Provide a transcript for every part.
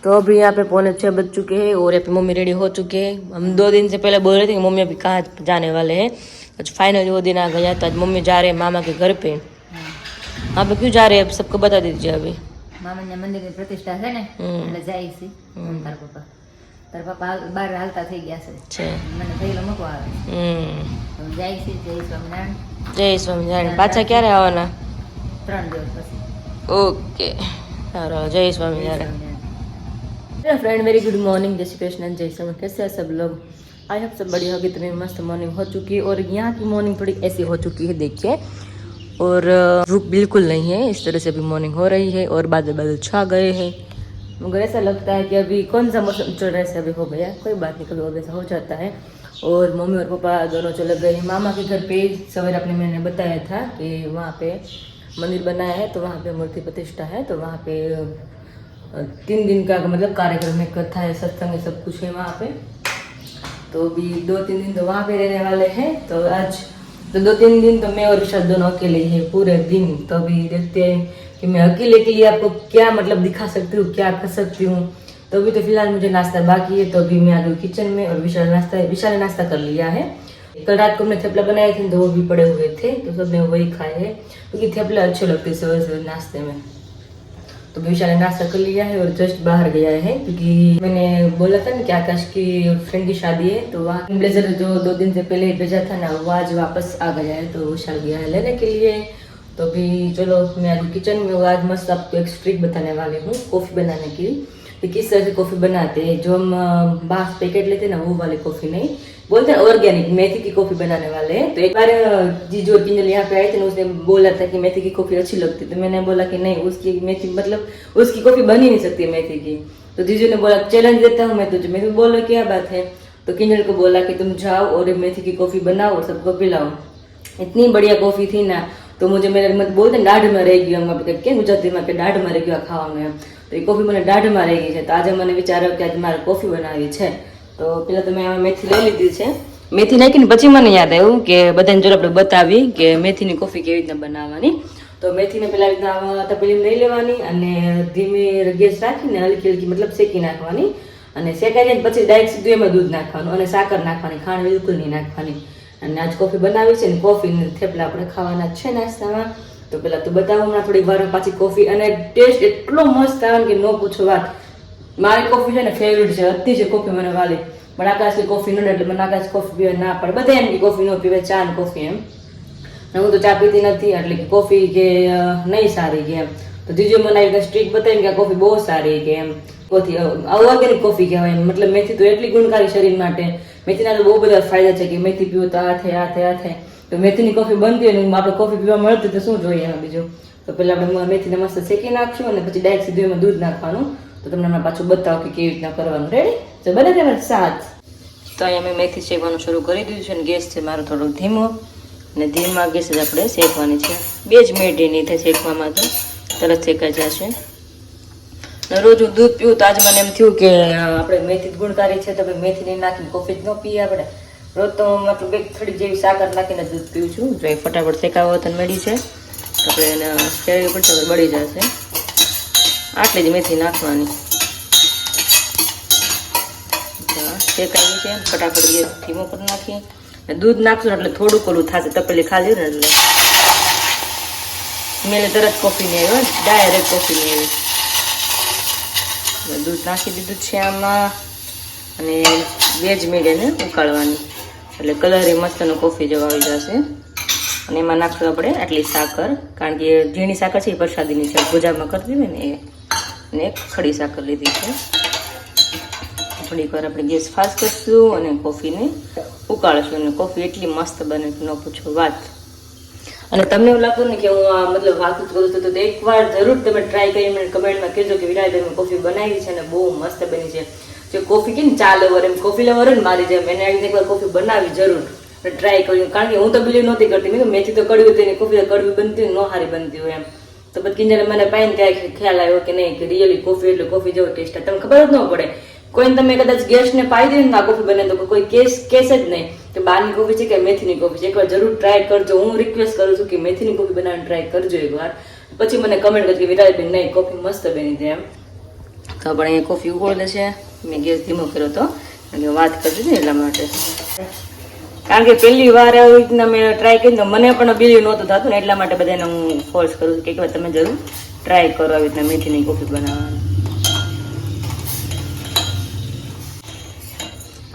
तो अभी यहाँ पे 6:45 बज चुके हैं और यहाँ पे मम्मी रेडी हो चुके हैं। हम 2 दिन से पहले बोल रहे थे कि मम्मी अभी कहाँ जाने वाले हैं। आज फाइनली वो दिन आ गया। तो आज मम्मी जा रहे हैं मामा के घर पे। वहाँ पे क्यों जा रहे हैं अब सबको बता दीजिए। अभी मामा ने मंदिर की प्रतिष्ठा है ने એટલે જાય છે તાર પપ્પા બહાર હાલતા થઈ ગયા છે મને થયેલો મૂકવા આવે તો જાય છે જય સ્વામિનારાયણ પાછા ક્યારે આવવાના? 3 દિવસ પછી। ओके सारा जय Swaminarayan. Friend very good morning, जय श्री कृष्ण, जय स्वामी। कैसे हैं सब लोग? आई होप सब बढ़िया होगी। तुम्हें मस्त मॉर्निंग हो चुकी है और यहाँ की मॉर्निंग थोड़ी ऐसी हो चुकी है देखिए। और धूप बिल्कुल नहीं है, इस तरह से अभी मॉर्निंग हो रही है और बादल बादल छा गए हैं। मगर ऐसा लगता है कि अभी कौन सा मौसम चल रहा है, अभी हो गया। कोई बात नहीं, कभी वैसा हो जाता है। और मम्मी और पापा दोनों चले गए हैं मामा के घर पे। सवेरे अपने मैंने बताया था कि वहाँ पे मंदिर बनाया है, तो वहाँ पे मूर्ति प्रतिष्ठा है। तो वहाँ पे 3 दिन का मतलब कार्यक्रम है, कथा है, सत्संग है, सब कुछ है वहाँ पे। तो अभी 2-3 दिन तो वहाँ पे रहने वाले हैं। तो आज तो 2-3 दिन तो मैं और विशाल दोनों अकेले ही पूरे दिन। तो अभी देखते हैं कि मैं अकेले के लिए आपको क्या मतलब दिखा सकती हूँ, क्या कर सकती हूँ। तो अभी तो फिलहाल मुझे नाश्ता बाकी है। तो अभी मैं आ गई किचन में और विशाल ने नाश्ता कर लिया है। कल रात को हमने थेपला बनाए थे तो वो भी पड़े हुए थे, तो सबने वही खाए हैं क्योंकि थेपला अच्छे लगते हैं सवेरे सवेरे नाश्ते में। तो विशाल ने नाश्ता कर लिया है और जस्ट बाहर गया है क्योंकि मैंने बोला था ना कि आकाश की फ्रेंड की शादी है। तो वहाँ ब्लेजर जो 2 दिन से पहले भेजा था ना, वो आज वापस आ गया है। तो विशाल गया है लेने के लिए। तो अभी चलो मैं अभी किचन में हूँ। आज मस्त आपको एक ट्रिक बताने वाली हूँ कॉफ़ी बनाने की, कि किस तरह से कॉफ़ी बनाते हैं। जो हम बाहर पैकेट लेते हैं ना, वो वाली कॉफ़ी नहीं, बोलते हैं ऑर्गेनिक मेथी की कॉफ़ी बनाने वाले हैं। तो एक बार जीजू और किंजल यहाँ पे आए थे ना, उसने बोला था कि मेथी की कॉफ़ी अच्छी लगती। तो मैंने बोला कि नहीं, उसकी मेथी मतलब उसकी कॉफ़ी बन ही नहीं सकती मेथी की। तो जीजू ने बोला चैलेंज देता हूँ मैं तुझे। मैं भी बोला क्या बात है। तो किंजल को बोला कि तुम जाओ और मेथी की कॉफ़ी बनाओ और सबको पिलाओ। इतनी बढ़िया कॉफ़ी थी ना, तो मुझे मेरे मत बोलते दाढ़ में રહી ગયું, કે ગુજરાતીમાં કે દાઢ માં રહી ગયું ખાવાનું એમ। તો એ કોફી મને દાઢ માં રહી ગઈ છે। તો આજે મને વિચાર્યો કે આજે મારે કોફી બનાવવી છે। તો પેલા તો મેં આમાં મેથી લઈ લીધી છે। મેથી નાખીને પછી મને યાદ આવ્યું કે બધાને જો આપણે બતાવી કે મેથીની કોફી કેવી રીતના બનાવવાની। તો મેથીને પેલા રીતના તપેલીમાં લઈ લેવાની અને ધીમે ગેસ રાખીને હલકી હલકી मतलब શેકી નાખવાની અને શેકાઈ જાય પછી ડાયરેક્ટ સીધું એમાં દૂધ નાખવાનું અને સાકર નાખવાની, ખાંડ બિલકુલ નહીં નાખવાની। અને આજ કોફી બનાવી છે ને કોફી ને થેપલા આપણે ખાવાના છે નાસ્તામાં। તો પેલા તો બતાવું હમણાં થોડી વાર પાછી કોફી, અને ટેસ્ટ એટલો મસ્ત આવે કે ન પૂછો વાત। મારી કોફી છે ને ફેવરેટ છે, અતિ છે કોફી મને વાલી। પણ આકાશની કોફી ન એટલે મને આકાશ કોફી પીવા ના પડે। બધા એમ કે કોફી ન પીવે, ચા ને કોફી એમ। હું તો ચા પીતી નથી એટલે કે કોફી કે નહીં સારી કે એમ। તો જીજુ મને આવી સ્ટ્રીક બતાવીને કે કોફી બહુ સારી કે એમ। ઓર્ગેનિક કોફી કહેવાય, મતલબ મેથી તો એટલી ગુણકારી શરીર માટે। મેથીના તો બહુ બધા ફાયદા છે કે મેથી પીવો તો આ થાય। તો મેથીની કોફી બનતી હોય ને આપણે કોફી પીવા મળતી તો શું જોઈએ એમાં બીજું। તો પહેલાં આપણે મેથીને મસ્ત શેકી નાખશું અને પછી ડાયરેક્ટ સીધું એમાં દૂધ નાખવાનું। તો તમને હમણાં પાછું બતાવો કે કેવી રીતના કરવાનું। રેડી? તો બને છે મારે સાથ। તો અહીંયા મેં મેથી શેકવાનું શરૂ કરી દીધું છે અને ગેસ છે મારો થોડો ધીમો, અને ધીમા ગેસ જ આપણે શેકવાની છે। 2 જ મિનિટ નહીં થાય શેકવામાં, તો તરત શેકાઈ જશે। રોજ હું દૂધ પીવું તો આજે મને એમ થયું કે આપણે મેથી ગુણકારી છે તો મેથી નહીં નાખીને કોફી જ ન પીએ આપણે। રોજ તો મતલબ એક થોડી જેવી સાકર નાખીને દૂધ પીવું છું। જો એ ફટાફટ શેકાવો તો મળી છે, આપણે એને શેરવી પડશે તો બળી જશે। આટલી જ મેથી નાખવાની। શેકાવી છે, ફટાફટ ગેસ ધીમો કરી નાખીએ। દૂધ નાખશું એટલે થોડુંક ઓલું થશે, તપેલી ખાલી ને એટલે મેલે તરત કોફી નહીં આવી, ડાયરેક્ટ કોફી નહીં આવી। દૂધ નાખી દીધું છે આમાં અને 2 જ મિનિટ એને ઉકાળવાની એટલે કલર એ મસ્તનો કોફી જેવો આવી જશે। અને એમાં નાખશું આપણે આટલી સાકર, કારણ કે ઝીણી સાકર છે એ પ્રસાદીની છે, પૂજામાં કરતી હોય ને એ। અને એક ખડી સાકર લીધી છે। થોડીક વાર આપણે ગેસ ફાસ્ટ કરીશું અને કોફીને ઉકાળશું અને કોફી એટલી મસ્ત બને કે ન પૂછો વાત। અને તમને એવું લાગતું ને કે હું મતલબ વાત જ કરું છું, તો એકવાર જરૂર તમે ટ્રાય કરી મને કમેન્ટમાં કહેજો કે વિરાજભાઈ મેં કોફી બનાવી છે ને બહુ મસ્ત બની છે। જે કોફી કે ને ચા લવર એમ કોફી લવર ને મારી જેમ એને આવી એકવાર કોફી બનાવી જરૂર ટ્રાય કર્યું, કારણ કે હું તો બિલીવ નહોતી કરતી। મેં મેથી તો કડવી હતી ને કોફી તો કડવી બનતી હોય, ન સારી બનતી હોય એમ। તો પછી કિંજલે મને પાઈને ક્યાંય ખ્યાલ આવ્યો કે નહીં કે રિયલી કોફી એટલે કોફી જેવો ટેસ્ટ તમને ખબર જ ન પડે। કોઈને તમે કદાચ ગેસને પાઈ દે ને આ કોફી બને તો કોઈ કેસ જ નહીં કે બહારની કોફી છે કે મેથીની કોફી છે। એકવાર જરૂર ટ્રાય કરજો, હું રિક્વેસ્ટ કરું છું કે મેથીની કોફી બનાવીને ટ્રાય કરજો એકવાર। પછી મને કમેન્ટ કરજો કે વિરાજબેન નહીં કોફી મસ્ત બની છે એમ। તો આપણે અહીંયા કોફી ઉકળે છે. મેં ગેસ ધીમો કર્યો હતો અને વાત કરતી હતી એટલા માટે. કારણ કે પહેલી વાર આવી રીતના મેં ટ્રાય કરી તો મને પણ બિલીવ નહોતું થતું ને એટલા માટે બધાને હું ફોર્સ કરું છું કે એક વાર તમે જરૂર ટ્રાય કરો આવી રીતના મેથીની કોફી બનાવવાની.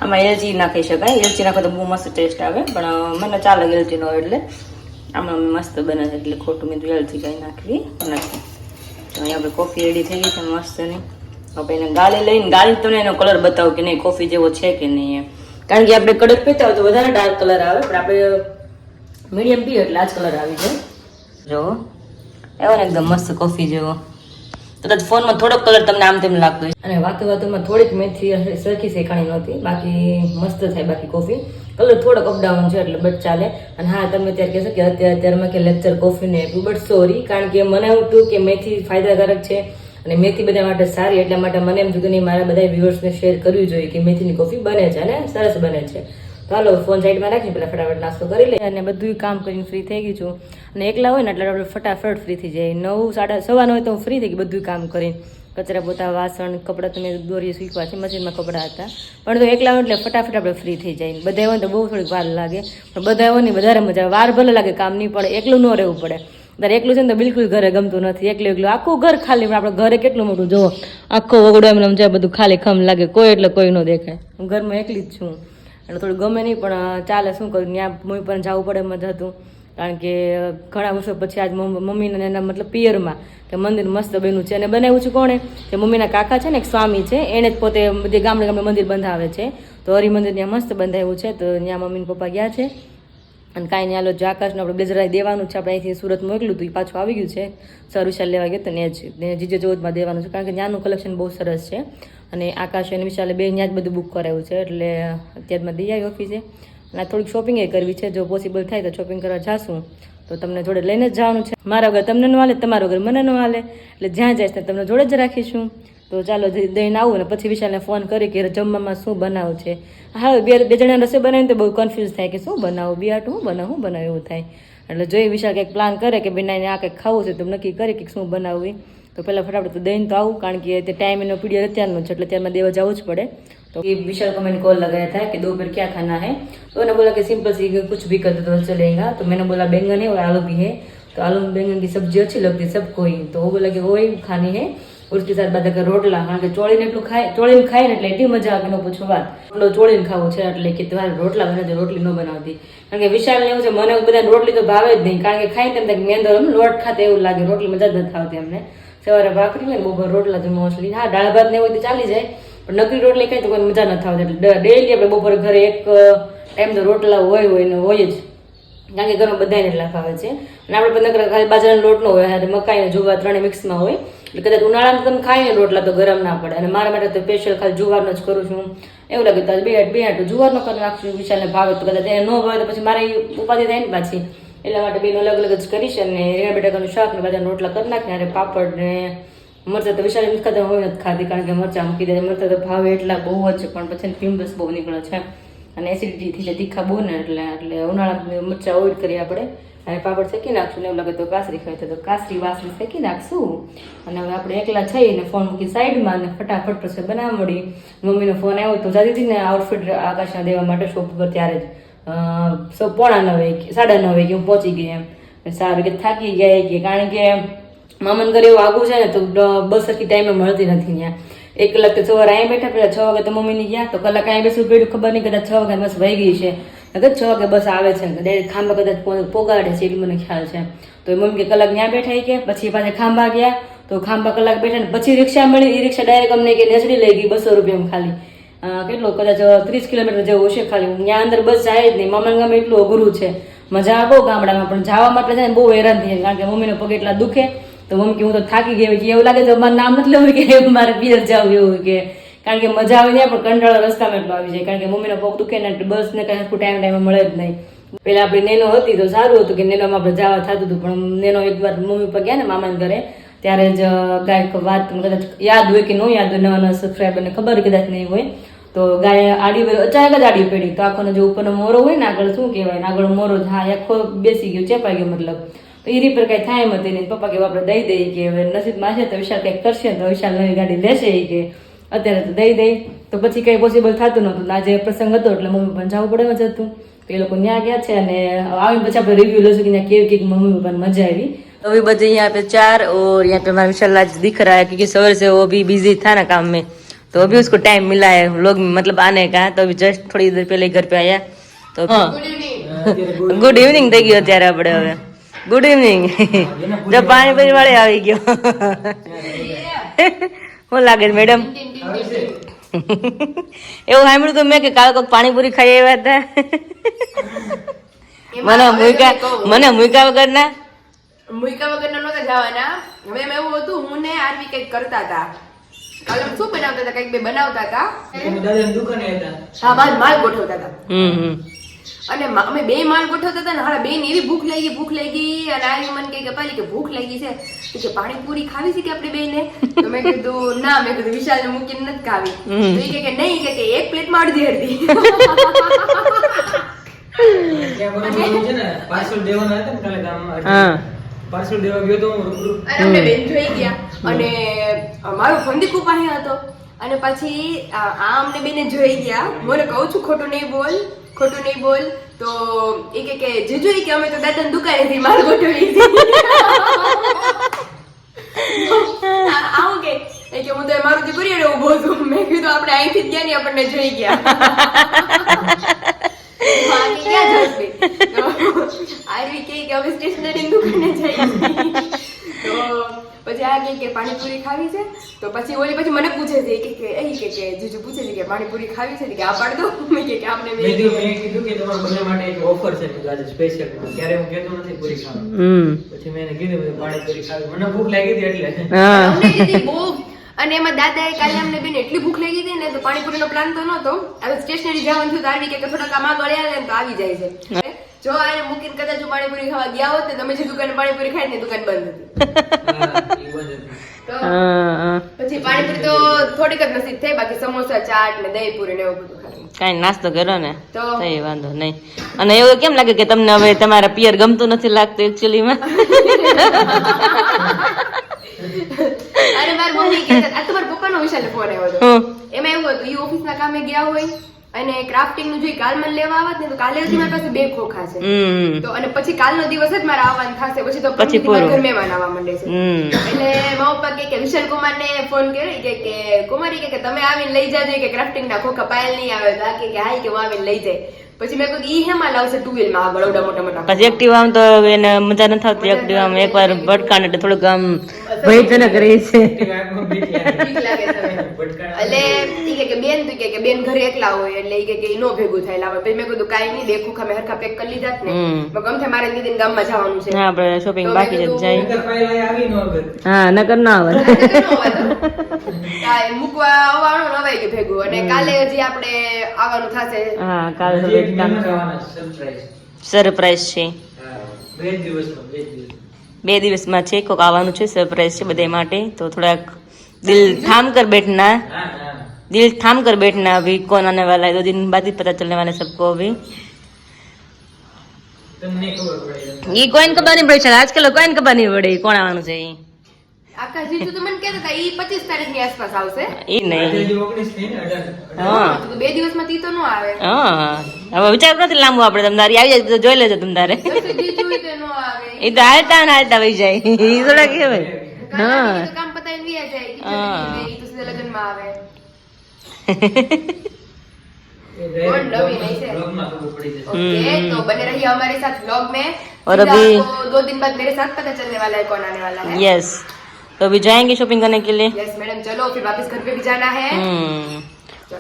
આમાં એલચી નાખી શકાય. એલચી નાખો તો બહુ મસ્ત ટેસ્ટ આવે પણ મને ચાલે એલચી નો એટલે આમાં મસ્ત બને છે એટલે ખોટું મેં એલચી કાંઈ નાખવી નથી. તો અહીંયા આપણે કોફી રેડી થઈ ગઈ છે મસ્તની. આપણે એને ગાળી તમને એનો કલર બતાવો કે નહીં કોફી જેવો છે કે નહીં એમ. કારણ કે આપણે કડક પીતા હોય તો વધારે ડાર્ક કલર આવે પણ આપણે મીડિયમ પીએ એટલે આ જ કલર આવી જાય. જો એવો ને એકદમ મસ્ત કોફી જેવો. કદાચ ફોનમાં થોડોક કલર તમને આમ તેમ લાગતો હોય અને વાતોમાં થોડીક મેથી સરખી શેકાણી નહોતી બાકી મસ્ત થાય. બાકી કોફી કલર થોડોક અપડાઉન છે એટલે બટ ચાલે. અને હા તમે અત્યારે કહેશો કે અત્યારમાં કે લેક્ચર કોફીને આપ્યું બટ સોરી કારણ કે મને એવું હતું કે મેથી ફાયદાકારક છે અને મેથી બધા માટે સારી એટલા માટે મને એમ થયું કે નહીં મારા બધા વ્યુઅર્સને શેર કરવી જોઈએ કે મેથીની કોફી બને છે અને સરસ બને છે. તો હાલો ફોન સાઈડમાં રાખીને પેલા ફટાફટ નાસ્તો કરી લે અને બધું કામ કરીને ફ્રી થઈ ગઈ છું. અને એકલા હોય ને એટલે આપણે ફટાફટ ફ્રી થઈ જાય. 9:30 હોય તો હું ફ્રી થઈ ગઈ બધું કામ કરીને. કચરા પોતા વાસણ કપડાં તમે દોરીએ શીખવા છે મશીનમાં કપડાં હતા પણ તો એકલા હોય એટલે ફટાફટ આપણે ફ્રી થઈ જાય. બધા હોય તો બહુ થોડીક વાર લાગે પણ બધા હોય ને વધારે મજા વાર ભલે લાગે કામ નહીં પણ એકલું ન રહેવું પડે. ત્યારે એકલું છે ને તો બિલકુલ ઘરે ગમતું નથી. એકલું આખું ઘર ખાલી આપણે ઘરે કેટલું મોટું જોવો આખો વગડો એમ જાય બધું ખાલી ખમ લાગે કોઈ એટલે કોઈ ન દેખાય. હું ઘરમાં એકલી જ છું એટલે થોડું ગમે નહીં પણ ચાલે શું કરું ત્યાં મમ્મી પણ જવું પડે મજા હતું કારણ કે ઘણા વર્ષો પછી આજ મમ્મીને એના મતલબ પિયરમાં કે મંદિર મસ્ત બન્યું છે અને બનાવ્યું છે કોણે કે મમ્મીના કાકા છે ને એક સ્વામી છે એને જ પોતે બધી ગામડે ગામડે મંદિર બંધાવે છે. તો હરિમંદિર ત્યાં મસ્ત બંધાવ્યું છે તો ત્યાં મમ્મી પપ્પા ગયા છે અને કાંઈ નહીં હાલો જો આકાશને આપણે બ્લેઝર દેવાનું છે. આપણે અહીંથી સુરત મોકલું હતું એ પાછું આવી ગયું છે. સર વિશાલ લેવા ગયો તો ને જ જીજે 14માં દેવાનું છે કારણ કે ત્યાંનું કલેક્શન બહુ સરસ છે અને આકાશ અને વિશાલે બે ત્યાં જ બધું બુક કરાવ્યું છે એટલે અત્યારમાં દઈ આવી ઓફિસે. અને થોડીક શોપિંગ એ કરવી છે જો પોસિબલ થાય તો શોપિંગ કરવા જાશું તો તમને જોડે લઈને જ જવાનું છે. મારા વગર તમને ન હાલે તમારા વગર મને ન હાલે એટલે જ્યાં જાય તમને જોડે જ રાખીશું. તો ચાલો દઈને આવું ને પછી વિશાલને ફોન કરી કે જમવામાં શું બનાવું છે. હા બે જણા રસોઈ બનાવીને તો બહુ કન્ફ્યુઝ થાય કે શું બનાવું બિયાટું હું બનાવું એવું થાય એટલે જોઈએ વિશાલ કંઈક પ્લાન કરે કે બેનાને આ કંઈક ખાવું છે તો નક્કી કરે કે શું બનાવવું. તો પહેલાં ફટાફટ તો દઈને તો આવું કારણ કે તે ટાઈમ એનો પીરિયડ અત્યારનો છે એટલે ત્યારમાં દેવા જવું જ પડે. तो ये विशाल को मैंने कॉल लगाया था कि दोपहर क्या खाना है तो उन्होंने बोला कि सिंपल सी कुछ भी कर दो तो चलेगा. तो मैंने बोला बैंगन है और आलू भी है तो आलू बैंगन की सब्जी अच्छी लगती है सबको ही. तो वो बोला कि वही खानी है और उसके साथ बाद रोटला કારણ કે ચોળીને એટલું ખાય ને એટલે એટલી મજા આવે ન પૂછો વાત. એટલો ચોળીને ખાવું છે એટલે કે તમારે રોટલા બનાવજો રોટલી ન બનાવતી કારણ કે વિશાલને એવું છે મને બધા રોટલી તો ભાવે જ નહીં કારણ કે ખાઈ તેમ તક મેંદો લોટ ખાતે એવું લાગે રોટલી મજા જ નથી આવતી અમને. સવારે ભાખરી ને બપોર રોટલા તો મોસ્ટલી હા દાળ ભાત ને હોય તો ચાલી જાય પણ નકરી રોટલી ખાઈ તો કોઈ મજા નથી આવતી એટલે ડેઈલી આપણે બપોરે ઘરે એક ટાઈમ તો રોટલા હોય ને હોય જ કારણ કે ઘરમાં બધાને એટલા ફાવે છે. અને આપણે બધા ખાલી બાજરાનો લોટ નો હોય મકાઈ ને જુવાર ત્રણે મિક્સમાં હોય એટલે કદાચ ઉનાળામાં તમે ખાઈને રોટલા તો ગરમ ના પડે. અને મારા માટે તો સ્પેશિયલ ખાલી જુવારનો જ કરું છું એવું લાગે તો બે હાટું જુવારનો કરી નાખશું વિશાલને ભાવે તો કદાચ એને ન ભાવે તો પછી મારે ઉપાધિ થાય ને પાછી એટલા માટે બેનો અલગ અલગ જ કરીશ. અને રીંગણા બટાકાનું શાક ને બધા રોટલા કરી નાખીને અને પાપડ ને મરચાં તો વિશાલ નથી ખાતા હોય નથી ખાતી કારણ કે મરચાં મૂકી દે મરચાં તો ભાવે એટલા બહુ જ છે પણ પછી પિમ્પલ્સ બહુ નીકળે છે અને એસિડિટી થઈ જાય તીખા બહુ ને એટલે ઉનાળામાં મરચાં અવોઇડ કરીએ આપણે. અને પાપડ શેકી નાખશું ને એવું લાગે તો કાસરી ખાય તો કાસરી વાસરી શેકી નાખશું. અને હવે આપણે એકલા થઈને ફોન મૂકી સાઈડમાં અને ફટાફટ પછી બનાવવા મળી. મમ્મીનો ફોન આવ્યો તો જતી હતી ને આઉટફિટ આકાશના દેવા માટે શોપ પર ત્યારે જ 9:45 9:30 કે હું પહોંચી ગઈ એમ સારું કે થાકી ગયા કે કારણ કે મામાને ઘરે એવું આગું છે ને તો બસ સરખી ટાઈમે મળતી નથી ત્યાં. 1 કલાક તો સવારે અહીંયા બેઠા પેલા 6 વાગે તો મમ્મીની ગયા તો કલાક અહીંયા બેસવું પડ્યું ખબર નહીં કદાચ 6 વાગે બસ વહી ગઈ છે કદાચ 6 વાગે બસ આવે છે ડાયરેક્ટ ખાંભા કદાચ પોગાડે છે એટલું મને ખ્યાલ છે. તો એ મમ્મી કે કલાક ત્યાં બેઠા કે પછી પાછા ખાંભા ગયા તો ખાંભા કલાક બેઠા ને પછી રિક્ષા મળી એ રિક્ષા ડાયરેક્ટ અમને કે નેસડી લઈ ગઈ 200 રૂપિયામાં ખાલી કેટલો કદાચ 30 કિલોમીટર જેવું હશે ખાલી. ત્યાં અંદર બસ જાય જ નહીં મામાના ગામ એટલું અઘરું છે મજા આવે ગામડામાં પણ જવા માટે છે ને બહુ હેરાન થઈ કારણ કે મમ્મીનો પગ એટલા દુખે તો મમ્મી કે હું તો થાકી ગઈ કે એવું લાગે તો મારું નામ નથી લેવું કે મારે પિયર જવું એવું કે કારણ કે મજા આવે ત્યાં પણ કંટાળો રસ્તામાં એટલો આવી જાય કારણ કે મમ્મીનો પગ દુખે ને બસ ને કઈ ટાઈમે મળે જ નહીં. પેલા આપણી નેનો હતી તો સારું હતું કે નેનોમાં આપણે જવા થતું હતું પણ નેનો એકવાર મમ્મી પર ગયા ને મામાને ઘરે ત્યારે જ ગાય વાત કદાચ યાદ હોય કે ન યાદ હોય નવા નવા સબસ્ક્રાઈબરને ખબર કદાચ નહીં હોય તો ગાય આડી અચાનક જ આડી પડી તો આખોનો જે ઉપરનો મોરો હોય ને આગળ શું કહેવાય આગળ મોરો હા આખો બેસી ગયો ચેપાઈ ગયો મતલબ એ રીપર કઈ થાય એમ હતી નહીં. પપ્પા કે આપણે દઈ દઈએ કે હવે નસીબમાં છે તો વિશાલ કંઈક કરશે તો વિશાલ નવી ગાડી લેશે એ કે અત્યારે તો દઈ દઈ. તો પછી કઈ પોસિબલ થતું નહોતું. આજે પ્રસંગ હતો એટલે મમ્મી પણ જવું પડે જ હતું. તો એ લોકો ત્યાં ગયા છે અને આવીને પછી આપણે રિવ્યू લેશું કે ત્યાં કેવી કેવી મમ્મી પપ્પાને મજા આવી. अभी बजे यहाँ पे 4 और यहाँ पे हमारा विशाल आज दिख रहा है क्योंकि सवेर से वो भी बिजी था ना काम में, तो अभी उसको टाइम मिला है व्लॉग में मतलब आने का. तो अभी जस्ट थोड़ी देर पहले घर पे आया. तो ગુડ ઇવનિંગ થઈ ગયો અત્યારે આપણે હવે. Good evening. જો પાણીપુરી વાળે આવી ગયો. શું લાગે મેડમ? એવું સાંભળ્યું તો મેં કે કાલે કોઈક પાણીપુરી ખાઈ આવ્યા હતા. મને મૂકા વગર ના નહોતા જવાના. હવે એમ એવું હતું, હું ને આરવી કંઈક કરતા હતા. કાલે શું બનાવતા હતા? કંઈક બે બનાવતા હતા. હા, માલ ગોઠવતા હતા. અને અમે બે માલ ગોઠવતા હતા ને હારા બેન એવી ભૂખ લાગી અને આરવી મને કહે કે પાલી કે ભૂખ લાગી છે તો કે પાણીપુરી ખાવી છે કે આપણે બેને? તો મેં કીધું ના, મેં કીધું વિશાલને મૂકીને નથી ખાવી. તો એ કે નહીં, કે એક પ્લેટમાં અડધી અડધી. પાર્સલ દેવા ગયો તો અમે બેન જોઈ ગયા અને મારો ફંદીકુ પાસે હતો અને પછી આ અમને બેને જોઈ ગયા. મને કહું છું ખોટું નહીં બોલ. તો એ કે જીજુ કે અમે તો દાદાની દુકાનેથી માલ ગોઠવી છે. આવું કે હું તો મારું જે કરિયર ઉભો છું. મેં કીધું આપણે અહીંથી જ ગયા ને આપણને જોઈ ગયા. આરવી કે અમે સ્ટેશનરી દુકાને જઈએ. તો પછી આ કે પાણીપુરી ખાવી છે. તો પછી ઓલી પછી મને પૂછે છે કે જીજુ પૂછે છે કે પાણીપુરી ખાવી છે કે આ પાડ દો. મેં કે આપણે મેં કીધું કે તમારા બંને માટે એક ઓફર છે આજે સ્પેશિયલ. ત્યારે હું કહેતો નથી પૂરી ખાવા. પછી મેં એને કીધું પાણીપુરી ખાવી. મને ભૂખ લાગી હતી એટલે અમને કીધી બહુ. અને એમાં દાદાએ કાલે અમને બેન એટલી ભૂખ લાગી હતી ને તો પાણીપુરીનો પ્લાન તો નહોતો. હવે સ્ટેશનરી જવાનું થયું તો આરવી કે થોડાક આમ આગળ આવે ને તો આવી જાય છે. જો આને મૂકીને કદાચ પાણીપુરી ખાવા ગયા હોત ને તમે જે દુકાને પાણીપુરી ખાઈ ને દુકાન બંધ હતી. તો પછી પાણીપુરી તો થોડીક જ નસીબ થઈ, બાકી સમોસા, ચાટ ને દહીં પૂરી ને એવું બધું ખાધું. કાંઈ નાસ્તો કર્યો ને તો કઈ વાંધો નહીં. અને એવું કેમ લાગે કે તમને હવે તમારા પિયર ગમતું નથી લાગતું એકચ્યુઅલીમાં? અરે મારી મમ્મી કહેતા આ તમારા પપ્પાનો વિશાલને ફોન આવ્યો હતો. એમાં એવું હતું, ઈ ઓફિસના કામે ગયા હોય અને ક્રાફ્ટિંગ નું જે કાલ મને લેવા આવત ને તો કાલે હજી મારી પાસે 2 ખોખા છે. તો અને પછી કાલનો દિવસ જ મારે આવવાનું થશે. પછી તો મારા ઘર મહેમાન આવવા માંડે છે. એટલે મારા પપ્પા કે વિશાલ કુમાર ને ફોન કર્યો કે કુમારી કે તમે આવીને લઈ જાજો કે ક્રાફ્ટિંગ ના ખોખા પાયલ નહીં આવે. તો આ કે હાય કે હું આવીને લઈ જાય. પછી મેં કહ્યું ઈ હેમાં લાવશે 2 વ્હીલ માં આગળ ઓડા મોટા પછી એક્ટિવા આમ તો એને મજા નથી આવતી. એક્ટિવા આમ એકવાર ભટકાણ એટલે થોડુંક આમ ભયજનક રહે છે. એટલે ઈ કે બેન તું કે બેન ઘરે એકલા હોય એટલે ઈ કે નો ભેગું થાય લાવે. પછી મેં કીધું કાઈ નહીં, 2 ખોખા મેં હરખા પેક કરી લીધા ને. મેં ગમથે મારે દીદીને ગામમાં જવાનું છે. હા, આપણે શોપિંગ બાકી જ જાય. હા, નકર ના આવે. કાઈ મૂકવા આવવાનું નવાઈ કે ભેગું. અને કાલે હજી આપણે આવવાનું થશે. હા, કાલે સરપ્રાઈઝ છે. 2 દિવસમાં છે, કોક આવવાનું છે, સરપ્રાઈઝ છે બધા માટે. તો થોડાક दिल थाम कर बैठना अभी कौन आने वाला है. 2 दिन बाद ही पता चलने वाला है सबको. अभी ये कोई खबर नहीं पड़ी. आजकल कोई खबर नहीं पड़ी कौन आવાનું છે. આકા જીજુ તો મને કહેતા હતા ઈ 25 તારીખની આસપાસ આવશે. ઈ નહીં, હા તો 2 દિવસમાં તી તો નો આવે. હા, હવે વિચાર નથી લાંબુ. આપણે તમારી આવી જાય તો જોઈ લેજો તમારે. જીજુ કે નો આવે એ તો હાલતા વહી જાય. ઈ થોડા કહેવાય. હા કામ પતાઈને વિયા જાય. ઈ તો સીધા લગનમાં આવે. और नवी नहीं से ओके. तो बने रहिए हमारे साथ व्लॉग में. और अभी 2 दिन बाद मेरे साथ पता चलने वाला है कौन आने वाला है. यस, तो अभी जाएंगे शॉपिंग करने के लिए. यस मैडम, चलो फिर वापस घर पे भी जाना है.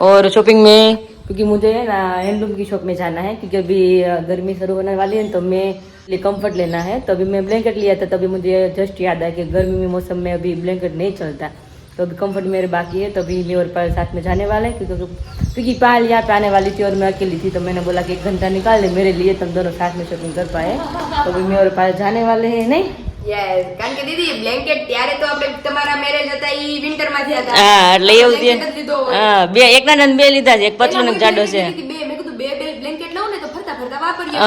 और शॉपिंग में क्योंकि मुझे है ना हैंडलूम की शॉप में जाना है क्योंकि अभी गर्मी शुरू होने वाली है. तो मैं लिए कंफर्ट लेना है. तो अभी मैं ब्लैंकेट लिया था. तभी मुझे जस्ट याद आया कि गर्मी में मौसम में अभी ब्लैंकेट नहीं चलता. तो अभी कंफर्ट मेरे बाकी है. तो अभी मैं और पायल साथ में जाने वाला है क्योंकि पायल यहाँ पे आने वाली थी और मैं अकेली थी. तो मैंने बोला कि 1 घंटा निकाल ले मेरे लिए, तुम दोनों साथ में शॉपिंग कर पाए. तो अभी मैं और पायल जाने वाले हैं. नहीं યસ, કારણ કે દીદી બ્લેન્કેટ ત્યારે તો આપણે તમારા મેરેજ હતા ઈ વિન્ટર માં થયા હતા. હા, એટલે એવું છે. હા, બે એકના નંદ બે લીધા છે, એક પતલું ને એક જાડો છે. મેં કીધું બે બ્લેન્કેટ લઉં ને તો ફરતા ફરતા વાપરીએ.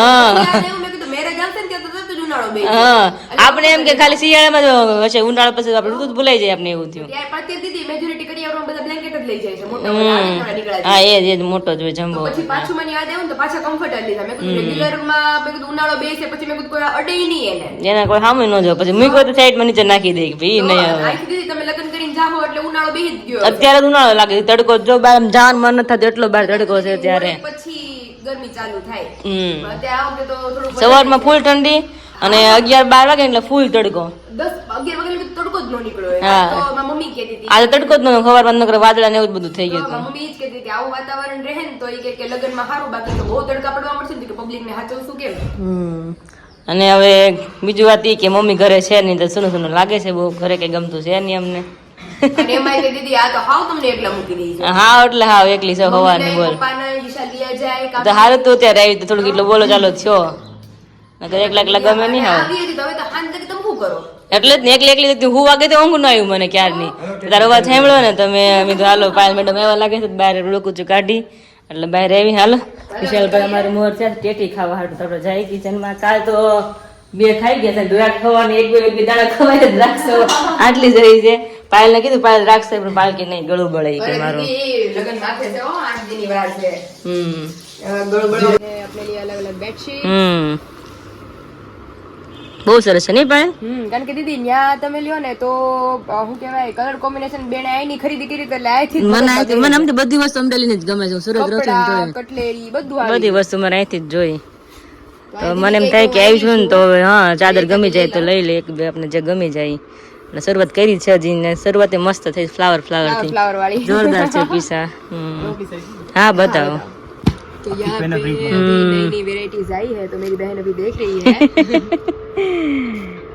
મેં કીધું મેરેજ આવશે ને ત્યાં તો જૂનાળો ઉનાળો બે હા આપણે એમ કે ખાલી શિયાળામાં જ હશે, ઉનાળા પછી આપણે ઋતુ જ ભૂલાઈ જાય આપણે એવું થયું. ત્યાર પછી દીદી મેજોરિટી કરિયાવરમાં બધા બ્લેન્કેટ જ લઈ જાય છે મોટા મોટા નીકળ્યા હા એ જ મોટો જ હોય જમ્બો. પછી પાછું મને યાદ આવ્યું ને તો પાછા કમ્ફર્ટ જ લીધા. મેં કીધું રેગ્યુલર માં મેં કીધું ઉનાળો બેસે પછી મેં કીધું કોઈ અડે નહીં એને. એના કોઈ સામે ન જો પછી મૂકો તો સાઈડમાં નીચે નાખી દે કે ભાઈ નહીં હવે. આખી દીદી તમે લગ્ન કરીને જાઓ એટલે ઉનાળો બેસી જ ગયો. અત્યારે તો ઉનાળો લાગે તડકો જો બહાર જાન મન ન થતું એટલો બહાર તડકો છે ત્યારે. પછી ગરમી ચાલુ થાય. હમ અત્યારે આ વખતે તો થોડું સવારમાં ફૂલ ઠંડી અને 11-12 વાગે એટલે ફૂલ તડકો. 10-11 વાગે તડકો જ ન નીકળ્યો. હા. તો મારી મમ્મી કહેતી હતી આજે તડકો જ ન સવારમાં નકર વાદળા ને એવું જ બધું થઈ ગયું હતું. મમ્મી જ કહેતી કે આવું વાતાવરણ રહે ને તો એ કે લગ્નમાં સારું, બાકી તો બહુ તડકા પડવા મળશે ને કે પબ્લિક ને હાચવશું કેમ. અને હવે બીજું વાત એ કે મમ્મી ઘરે છે નહીં તો સુનું સુનું લાગે છે બહુ, ઘરે કઈ ગમતું છે નહીં અમને. અને એમાંય તે દીદી આ તો હાવ તમને એકલા મૂકી દઈ છે. હા એટલે હા એકલી છે હવાની બોલ. પપ્પાને વિશાલ લિયા જાય તો હારું તું ત્યારે આવી તો થોડુંક એટલો બોલો ચાલો થયો, નકર એકલા એકલા ગમે નહીં આવે. આવી હતી તો હવે તો હાન તક તમે શું કરો? એટલે જ ને એકલી એકલી હું વાગે તો ઊંઘ ન આવ્યું મને ક્યારની. તારો અવાજ સાંભળ્યો ને તમે મેં તો હાલો પાયલ મેડમ એવા લાગે છે બહાર ડોકું કાઢી એટલે બહાર આવી હાલો. વિશાલભાઈ અમારે મોર છે ટેટી ખાવા હાટું તો આપણે જાય કિચનમાં. કાલ તો 2 ખાઈ ગયા છે, દોરા ખવાની એક બે દાણા ખવાય જ રાખશો આટલી જઈ છે. પાયલ ને કીધું પાયલ રાખશે પણ પાયલ કે નહીં ગળું બળે કે મારું. લગન માથે છે હો, 8 દિનની વાર છે. ગળો ગળો આપણે लिए अलग अलग बेडशीट. બહુ સરસ છે નહીં પાયલ? કારણ કે દીદી ન્યા તમે લ્યો ને તો શું કહેવાય કલર કોમ્બિનેશન બેને આઈ ની ખરીદી કરી એટલે આથી મને આમ તો બધી વસ્તુ અમદાલીને જ ગમે છે. સુરત રહું છું ને તો કટલેરી બધું આવે. બધી વસ્તુ મારે અહીંથી જ જોઈ તો મને એમ થાય કે આવી છું ને તો હવે હા ચાદર ગમી જાય તો લઈ લે એક બે આપણે જે ગમી જાય. એટલે શરૂઆત કરી છે હજી ને શરૂઆત મસ્ત થઈ ફ્લાવર થી ફ્લાવર વાળી જોરદાર છે પીસા. હા બતાવો. तो यहाँ पे नई नई वेराइटीज आई है तो मेरी बहन अभी देख रही है.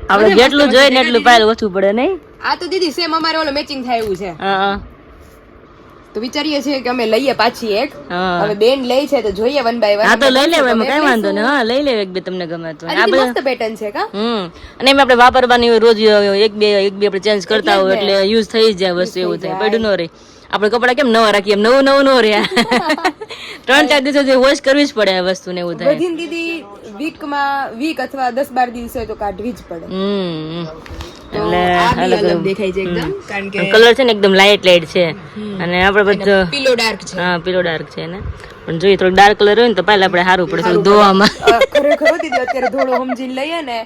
આપણે જેટલું જોઈએ ને એટલું પાયલ ઓછું પડે નહીં? આ તો દીદી સેમ અમારે ઓલો મેચિંગ થાય એવું છે. હા તો વિચારીએ છીએ કે અમે લઈએ પાછી એક. હા હવે બેન લઈ છે તો જોઈએ 1 by 1. હા તો લઈ લેવાય એમાં કઈ વાંધો નહીં. હા લઈ લેવાય એક બે તમને ગમે તો. આ મસ્ત પેટર્ન છે કા. અને એમ આપણે વાપરવાની હોય રોજ એક બે આપણે ચેન્જ કરતા હોય એટલે યુઝ થઈ જ જાય વસ્તુ એવું થાય પડ્યું ન રહે. આપણે કપડા કેમ નવા રાખીએ એમ નવું નવું ન રહ્યા 3-4 દિવસ વોશ કરવી જ પડે આ વસ્તુને એવું થાય. બધી દીદી વીક અથવા 10-12 દિવસે તો કાઢવી જ પડે. એટલે અલગ દેખાય છે એકદમ કારણ કે કલર છે ને એકદમ લાઇટ છે અને આપણે બધું પીલો ડાર્ક છે. હા પીલો ડાર્ક છે ને પણ જોઈએ થોડું ડાર્ક કલર હોય ને તો પહેલા આપણે સારું પડે થોડું ધોવામાં. ખરેખર દીદી અત્યારે ધોળો સમજીને લઈએ ને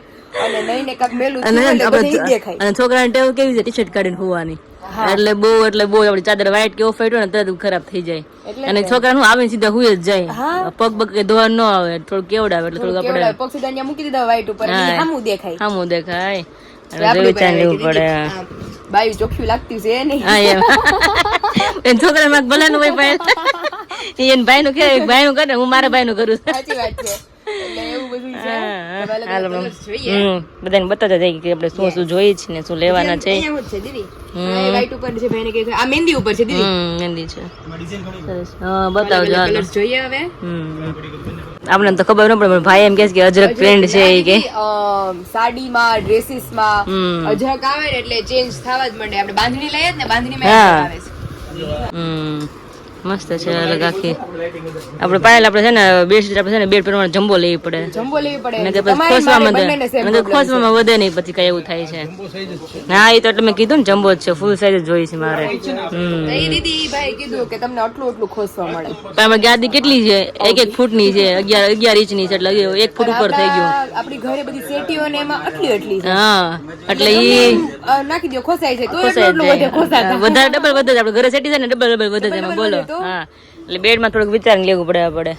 અને નહીં ને કાક મેલું છે એટલે બધું દેખાય. અને છોકરાને ટેવ કેવી છે ટી-શર્ટ કાઢીને હોવાની એટલે બહુ આપણી ચાદર વ્હાઈટ કે ઓફ વ્હાઈટ હોય ને તરત ખરાબ થઈ જાય. અને છોકરાનું આવીને સીધા હુઈ જ જાય, પગ બગ કે ધોવા ન આવે થોડું કેવડાવે એટલે થોડું આપણે પગ સીધા અહીંયા મૂકી દીધા વ્હાઈટ ઉપર સામું દેખાય. સામું દેખાય એટલે વિચાર લેવું પડે. બાયું ચોખ્ખું લાગતું છે નહીં. હા એમ છોકરા માં ભલે નું ભાઈ એને ભાઈ નું કે ભાઈ નું કરે હું મારા ભાઈ નું કરું. સાચી વાત છે. એટલે એવું બધું છે. બધાને બતાવતા જાય કે આપણે શું શું જોઈએ છે ને શું લેવાના છે. અહીંયા જ છે દીદી. આ વ્હાઈટ ઉપર છે ભાઈને કે આ મહેંદી ઉપર છે દીદી. મહેંદી છે. હા બતાવજો. કલર્સ જોઈએ હવે. આપણે તો ખબર ન પડે પણ ભાઈ એમ કહે છે કે અજરક ટ્રેન્ડ છે એ કે સાડીમાં ડ્રેસીસમાં અજરક આવે ને એટલે ચેન્જ થવા જ માંડે. આપણે બાંધણી લઈએ ને બાંધણીમાં આવે છે. મસ્ત છે અલગ આખી. આપણે પાયલ આપણે છે ને બેડશીટ આપણે છે ને બેડ પ્રમાણે જમ્બો લેવી પડે. જમ્બો લેવી પડે ને કે પછી ખોસવામાં વધે નહીં પછી કઈ એવું થાય છે. હા એ તો એટલે મેં કીધું ને જમ્બો જ છે ફૂલ સાઈઝ જ જોઈએ છે મારે. દીદી ભાઈ કીધું કે તમને આટલું ખોસવા મળે. પણ ગાદી કેટલી છે 1-1 ફૂટની છે 11 ઇંચની છે એટલે 1 ફૂટ ઉપર થઈ ગયું. આપણી ઘરે બધી સેટીઓ ને એમાં આટલી હા એટલે ઈ નાખી દો ખોસાય છે તો એટલું વધે ખોસાતા વધારે ડબલ વધે છે. આપણે ઘરે સેટી છે ને ડબલ વધે છે એમાં બોલો. હા એટલે બેડ માં થોડુંક વિચારીને લેવું પડે.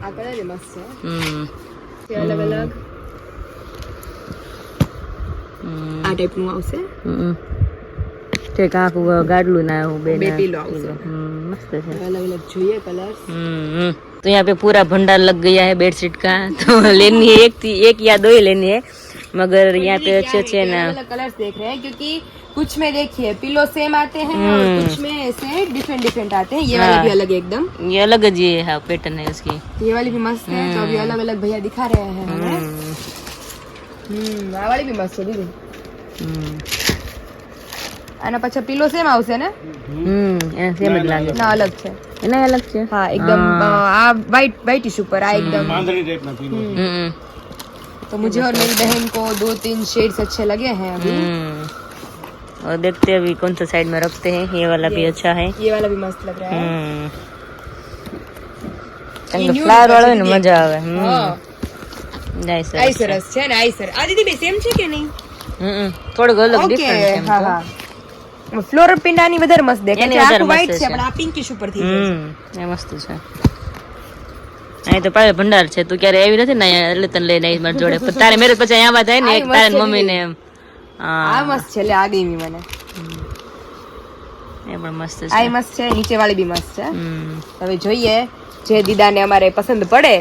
આ કલર મસ્ત છે. અલગ અલગ આ ટાઈપ નું આવશે. તે કાકુ ગાડલું ના આવું બે પીલો આવશે. મસ્ત છે. अलग अलग જોઈએ कलर्स. तो यहाँ पे पूरा भंडार लग गया है बेडशीट का तो लेनी है एक या 2 ही लेनी है मगर यहाँ पे अच्छे अच्छे ना अलग कलर्स देख रहे हैं क्योंकि कुछ में देखिए पिलो सेम आते हैं और कुछ में ऐसे डिफरेंट आते हैं. ये वाली भी अलग है एकदम. ये अलग જ ये है पैटर्न है उसकी. ये वाली भी मस्त है तो अभी अलग अलग भैया दिखा रहे हैं हमें. આ વાળી भी મસ્ત છે દીદી. આના પાછા પિલો સેમ આવશે ને? એના સેમ જ લાગે. ના અલગ છે. એના અલગ છે. હા એકદમ આ વ્હાઈટ ઉપર આ એકદમ બાંધણી ટાઈપના પીલો. તો तो मुझे और मेरी बहन को 2-3 शेड्स अच्छे लगे हैं अभी। और देखते हैं अभी कौन सा साइड में रखते हैं। ये वाला भी अच्छा है। ये वाला भी मस्त लग रहा है। फ्लावर वाળો ને મજા આવે। નાઈસ આઈ સરસ છે ને, આઈ સર આ દીદી બે સેમ છે કે નહીં? થોડું અલગ ડિફરન્ટ છે હા હા, ફ્લોરલ પિંડાની વધારે મસ્ત દેખાય એની છે, વધારે આખું વ્હાઈટ મસ્ત છે છે। પણ આ પિંકિશ ઉપરથી છે। એ મસ્ત છે। અહીં તો પાછળ ભંડાર છે, તું ક્યારે આવી નથી ને અહીંયા, એટલે તને લઈને આવી મારી જોડે। પણ તારે મેરેજ પછી અહીંયા થાય ને, એક તારે મમ્મી ને એમ। આ મસ્ત છે, લે આ ગમી મને। એ પણ મસ્ત છે। આ મસ્ત છે, નીચે વાળી બી મસ્ત છે। હવે જોઈએ જે દીદાને અમારે પસંદ પડે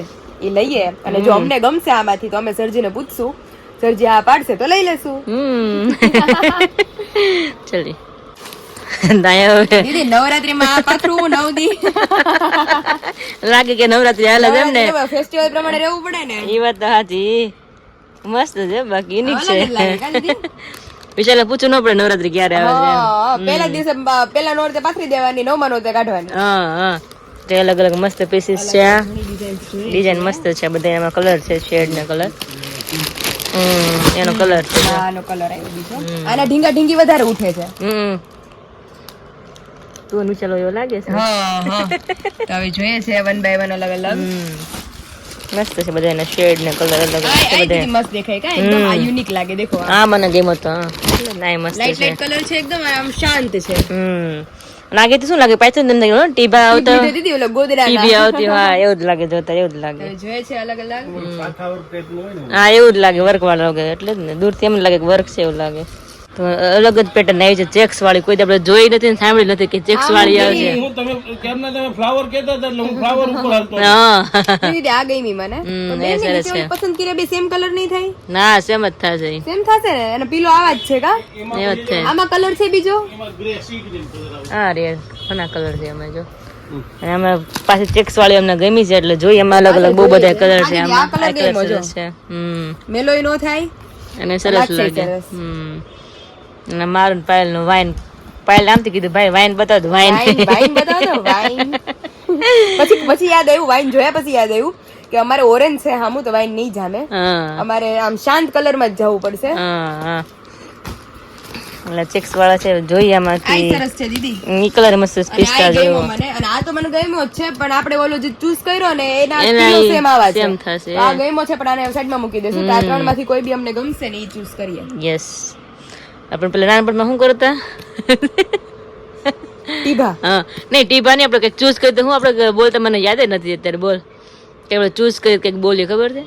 એ લઈએ, અને જો અમને ગમશે આમાંથી તો અમે સરજીને પૂછશું, સરજી આ પાડશે તો લઈ લેશું। ચલી દીદી નવરાત્રીમાં આ પાથરું 9 દી લાગે કે નવરાત્રી હાલે છે એમ ને, ફેસ્ટિવલ પ્રમાણે રહેવું પડે ને। એ વાત તો સાચી, મસ્ત છે, બાકી યુનિક અલગ જ લાગે કા છે। દીદી? વિચારે પૂછવું ન પડે નવરાત્રી ક્યારે આવે છે। હા, પહેલા દિવસે પહેલા નોરતે પાથરી દેવાની, 9મા નોરતે કાઢવાની। હા તે અલગ અલગ મસ્ત પીસીસ છે। આ ડિઝાઇન મસ્ત છે, બધા એમાં કલર છે, શેડ ને કલર। એનો કલર છે જો। આનો કલર આવ્યો બીજો, આના ઢીંગા ઢીંગી વધારે ઉઠે છે। તું નુચલો એવો લાગે છે। હા હા, તો હવે જોઈએ છે 1 by 1 અલગ અલગ। મસ્ત છે બધા એના શેડ ને કલર અલગ અલગ આ છે બધા। દીદી મસ્ત દેખાય કા, એકદમ આ યુનિક લાગે, દેખો આ મને ગમ્યો તો। ના મસ્ત લાઈટ છે। લાઈટ કલર છે, એકદમ આમ શાંત છે। લાગે તો શું લાગે, પાછળ તમને ટીબા આવતા, બીજો દીદી ઓલો ગોદડા ટીબી આવતી, હા એવું જ લાગે, જોતા એવું જ લાગે। હવે જોઈએ છે અલગ અલગ। હા એવું જ લાગે, વર્ક વાળા લાગે, એટલે જ ને દૂરથી એમ લાગે કે વર્ક છે એવું લાગે। તો અલગ જ પેટર્ન આવી છે, ચેક્સ વાળી, કોઈ આપણે જોઈ નથી ને સાંભળી નથી કે ચેક્સ વાળી આવે છે। તમે ફ્લાવર કહેતા હતા એટલે હું ફ્લાવર ઉપર હાલતો હા દીદી આ ગઈ મને, તો એ બેન સરસ નીચે ઓલી પસંદ કર્યા બે સેમ કલર નહીં થાય? ના સેમ જ થશે, સેમ થશે ને, અને પીલો આવા જ છે કા? એમ જ છે। આમાં કલર છે બીજો? ગ્રે સી ગ્રીન કલર આવે હા રે ઘણા કલર છે અમે જો, અને અમે પાછી ચેક્સ વાળી અમને ગમી છે એટલે જોઈએ, એમાં અલગ અલગ બહુ બધા કલર છે આ આમાં। colour આ કલર ગમ્યો જો। સરસ છે। મેલોય નો થાય અને સરસ લાગશે લાગે। સરસ। અને મારું ને પાયલ નું વાઇન, પાયલ આમથી કીધું ભાઈ વાઇન બતાવ દો, વાઇન। વાઈન બતાવો તો વાઈન। પછી યાદ આવ્યું, વાઈન જોયા પછી યાદ આવ્યું કે અમારે ઓરેન્જ છે હામું, તો વાઈન નહીં જામે, હા અમારે આમ શાંત કલર માં જ જવું પડશે। હા એટલે ચેક્સ વાળા છે, જોઈએ આ આમાંથી સરસ છે દીદી, ઈ કલર મસ્ત અને આ પિસ્તા ગમ્યો જેવો। મને, અને આ તો મને ગમ્યો જ છે, પણ આપણે ઓલો જે ચૂઝ કર્યો ને એના એના કિલો સેમ આવા છે। same થશે। આ ગમ્યો છે, પણ આને સાઈડમાં મૂકી દેશું, તો આ ત્રણ માંથી કોઈ બી અમને ગમશે ને એ ચૂઝ કરીએ। યસ, આપણે પેલા નાનપણમાં શું કરતા? ટીભા હા નહીં, ટીપા નહીં, આપણે કંઈક ચૂઝ કરી તો હું આપણે બોલતા, મને યાદ જ નથી અત્યારે, બોલ કે આપણે ચૂઝ કરી કંઈક બોલીએ, ખબર છે?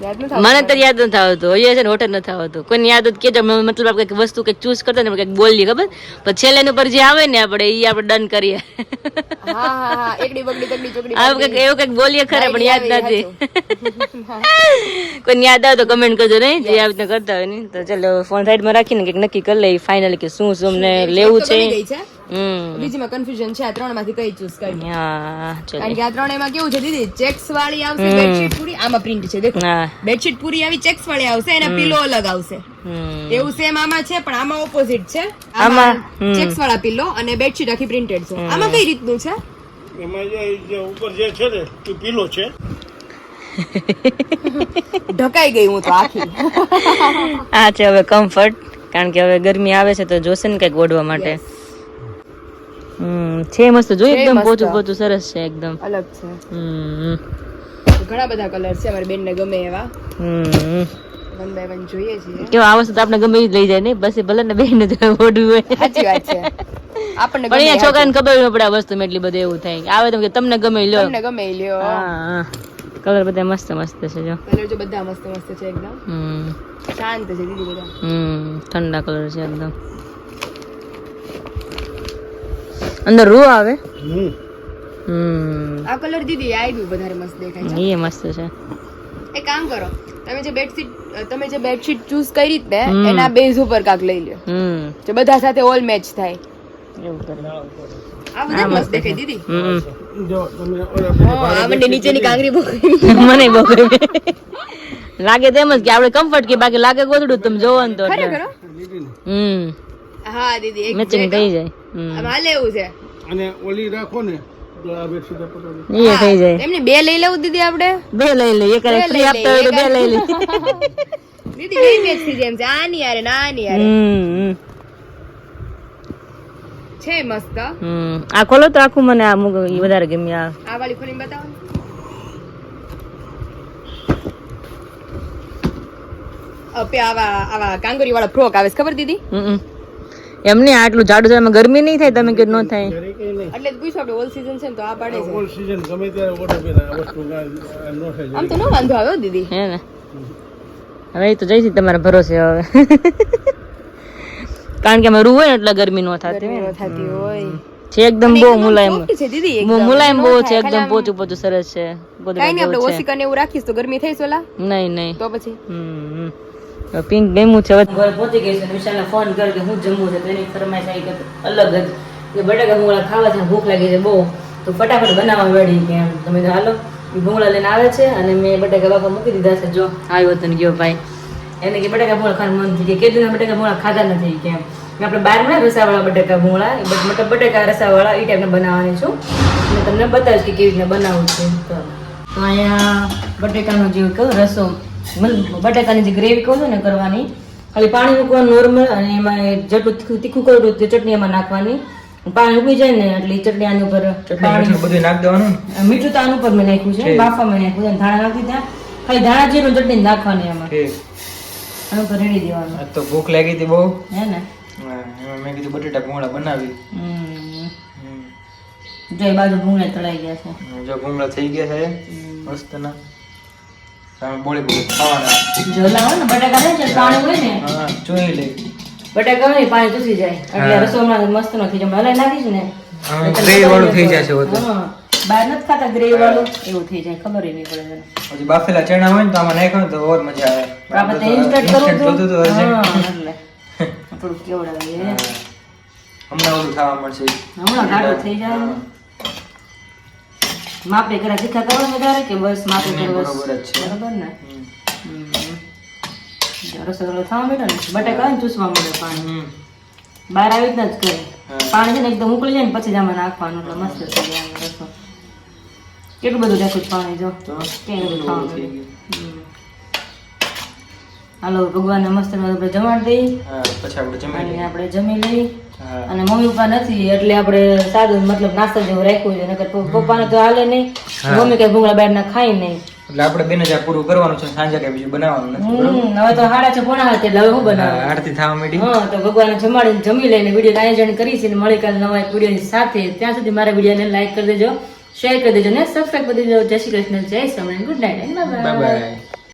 યાદ નથી મને અત્યારે યાદ નથી આવતું, હોય છે ને હોટલ નથી આવતું, કોઈને યાદ જ કે મતલબ આપણે કંઈક વસ્તુ કંઈક ચૂઝ કરતા ને આપણે કંઈક બોલીએ, ખબર? પછી છેલ્લે એની ઉપર જે આવે ને આપણે એ આપણે ડન કરીએ। હા હા હા, એકડી બગડી તગડી ચોકડી આવું કંઈક એવું કંઈક બોલીએ ખરા, પણ યાદ નથી। કોઈને યાદ આવે તો કમેન્ટ કરજો નહીં, જે આ રીતના કરતા હોય નહીં। તો ચાલો ફોન સાઈડમાં રાખીને કંઈક નક્કી કરી લઈએ ફાઇનલ કે શું શું અમને લેવું છે। ગઈ છે, બીજીમાં કન્ફ્યુઝન છે, આ ત્રણ માંથી કઈ ચૂઝ કરવી? હા ચલો, કારણ કે આ ત્રણેયમાં કેવું છે દીદી, ચેક્સ વાળી આવશે બેડશીટ પૂરી, આમાં પ્રિન્ટ છે દેખો, હા બેડશીટ પૂરી આવી ચેક્સ વાળી આવશે, એના પિલો અલગ આવશે। એવું સેમ આમાં છે, પણ આમાં ઓપોઝિટ છે, આમાં ચેક્સ વાળા પિલો અને બેડશીટ આખી પ્રિન્ટેડ છે। આમાં કઈ રીતનું છે? એમાં જે ઉપર જે છે ને એ પીલો છે, ઢકાઈ ગઈ હું તો આખી। આ છે હવે કમ્ફર્ટ, કારણ કે હવે ગરમી આવે છે તો જોશે ને કંઈક ઓઢવા માટે। છે મસ્ત, જોઈ એકદમ પોચું પોચું સરસ છે એકદમ। અલગ છે, ઘણા બધા કલર છે, અમારી બેન ને ગમે એવા। 1 by 1 જોઈએ છીએ। કેવો આ વસ્તુ તો આપણે ગમે ઈ જ લઈ જાય ને, બસ ભલે ને બેન ઓઢવું હોય, સાચી વાત છે, આપણને પણ અહીંયા છોકરાને ખબર ન પડે આ વસ્તુ એટલી બધી એવું થાય આવે તો કે તમને ગમે લ્યો। તમને ગમે ઈ લ્યો। હા કલર બધા મસ્ત મસ્ત છે જો, કલર જો બધા મસ્ત મસ્ત છે, એકદમ શાંત છે દીદી બધા। ઠંડા કલર છે એકદમ, અંદર રૂ આવે। આ કલર દીદી આવ્યું વધારે મસ્ત દેખાય છે। એ મસ્ત છે। એક કામ કરો, તમે જે બેડશીટ ચૂઝ કરી જ ને એના બેઝ ઉપર કાક લઈ લ્યો, જો બધા સાથે ઓલ મેચ થાય એવું કરે। આ બધા મસ્ત દેખાય દીદી। જો તમે આ મને નીચેની કાંગરી બહુ મને બહુ ગમે, લાગે તેમ જ કે આપણે કમ્ફર્ટ કે બાકી લાગે ગોદડું તમે જોવો ને તો ખરેખર હો? હા દીદી એક મેચિંગ થઈ જાય। આમાં લેવું છે, અને ઓલી રાખો ને તો આ બેડશીટ પકડી એ થઈ જાય એમને બે લઈ લેવું દીદી આપણે બે લઈ લે એક ફ્રી આપતા હોય તો બે લઈ લે દીદી બે મેચ થઈ જાય એમ છે આની યાર નાની યાર છે મસ્ત આ ખોલો તો આખું મને આ વધારે ગમી આ વાળી ખોલીને બતાવો અપે આવા કાંગરી વાળા ફ્રોક આવે છે ખબર દીદી એમને આટલું જાડું છે એમાં ગરમી નહીં થાય તમે કે ન થાય એટલે જ પૂછો આપણે ઓલ સીઝન છે ને તો આ પાડે છે ઓલ સીઝન ગમે ત્યારે ઓર્ડર પહેલા આ વસ્તુ નો થાય આમ તો નો વાંધો આવ્યો દીદી હે ને હવે એ તો જઈશી તમારા ભરોસે હવે કારણ કે અમે રૂ હોય ને એટલે ગરમી ન થતી થતી હોય છે એકદમ બહુ મુલાયમ છે દીદી બહુ મુલાયમ બહુ છે એકદમ પોચું પોચું સરસ છે કઈ નહીં આપણે ઓશિકા ને એવું રાખીશ તો ગરમી થઈ સોલા નહીં નહીં તો પછી પિંક ગમ્યું છે ઘરે પહોંચી ગઈ છે વિશાલને ફોન કર્યો કે હું જમવું છે તો એની ફરમાઈશ આવી કે અલગ જ કે બટાકા ભૂંગળા ખાવા છે ભૂખ લાગી છે બહુ તો ફટાફટ બનાવવા વેડી કે એમ તમે હાલો એ ભૂંગળા લઈને આવે છે અને મેં બટાકા બાપા મૂકી દીધા છે જો આવ્યો તને ગયો ભાઈ એને કે બટાકા ભૂંગળા ખાવાનું મન થઈ કે કેદું બટાકા ભૂંગળા ખાધા નથી કેમ આપણે બહાર ના રસાવાળા બટાકા ભૂંગળા મતલબ બટાકા રસાવાળા એ ટાઈપના બનાવવાની છું અને તમને બતાવીશ કે કેવી રીતના બનાવું છે તો અહીંયા બટાકાનો જે કહું રસો બટાકાની જે ગ્રેવી કહું છું ને કરવાની ખાલી પાણી મૂકવાનું નોર્મલ અને એમાં જેટલું તીખું કરું તે ચટણી એમાં નાખવાની પાણી ઉકળી જાય ને એટલે ચટણી આની ઉપર પાણી બધું નાખ દેવાનું મીઠું તો આનું ઉપર મેં નાખ્યું છે બાફામાં નાખ્યું છે ધાણા નાખી ત્યાં ખાલી ધાણા જીરું ચટણી નાખવાની એમાં આનું ઉપર રેડી દેવાનું તો ભૂખ લાગી હતી બહુ હે ને મેં કીધું બટેટા ભૂંગળા બનાવી જો એ બાજુ ભૂંગળા તળાઈ ગયા છે જો ભૂંગળા થઈ ગયા છે મસ્ત ના બોળી બોળી ખાવાના જોલા હોય ને બટાકા છે પાણી હોય ને હા જોઈ લે બટાકા હોય ને પાણી ચૂસી જાય એટલે રસોમાં મસ્ત નથી જમ હલાઈ નાખીશ ને ગ્રેવી વાળું થઈ જશે બધું બહાર નથી ખાતા ગ્રેવી વાળું એવું થઈ જાય ખબર નહીં પડે પછી બાફેલા ચણા હોય ને તો આમાં નાખ્યો તો ઓર મજા આવે આપણે તો ઇન્સ્ટન્ટ કરવું જોતું હતું એટલે હમણાં થોડું કેવડાવીએ ઓલું ખાવા મળશે હમણાં ગાઢો થઈ જાય માપે કરા તીખા કરવા વધારે કે બસ માપે કરવા બરોબર જ છે બરાબર ને રસગુલ્લો ખાવા માંડ્યો ને બટાકા હોય ને ચૂસવા માંડે પાણી બહાર આવી રીતના જ કરે પાણી છે ને એકદમ ઉકળી જાય ને પછી જ આમાં નાખવાનું એટલે મસ્ત થઈ જાય આનો રસો કેટલું બધું નાખ્યું પાણી જો કેવું બધું ખાવા માંડ્યું હાલો ભગવાનને મસ્ત આપણે જમાડી દઈએ પછી આપણે જમી અને આપણે જમી લઈ અને મમ્મી પપ્પા નથી એટલે આપણે સાદું મતલબ નાસ્તા જેવું રાખ્યું છે નકર પપ્પાને તો હાલે નહીં મમ્મી કઈ ભૂંગળા બહાર ના ખાય નહીં એટલે આપણે બેને જ પૂરું કરવાનું છે સાંજે કઈ બીજું બનાવવાનું નથી હવે તો 6:30 પોણા 7 એટલે હવે હું બનાવું આરતી થવા માંડી હા તો ભગવાનને જમાડીને જમી લઈને વિડીયો આયોજન કરી છે મળી કાલે નવા એક વિડીયોની સાથે ત્યાં સુધી મારા વિડીયોને લાઈક કરી દેજો શેર કરી દેજો ને સબસ્ક્રાઇબ કરી દેજો જય શ્રી કૃષ્ણ જય Swaminarayan good night bye bye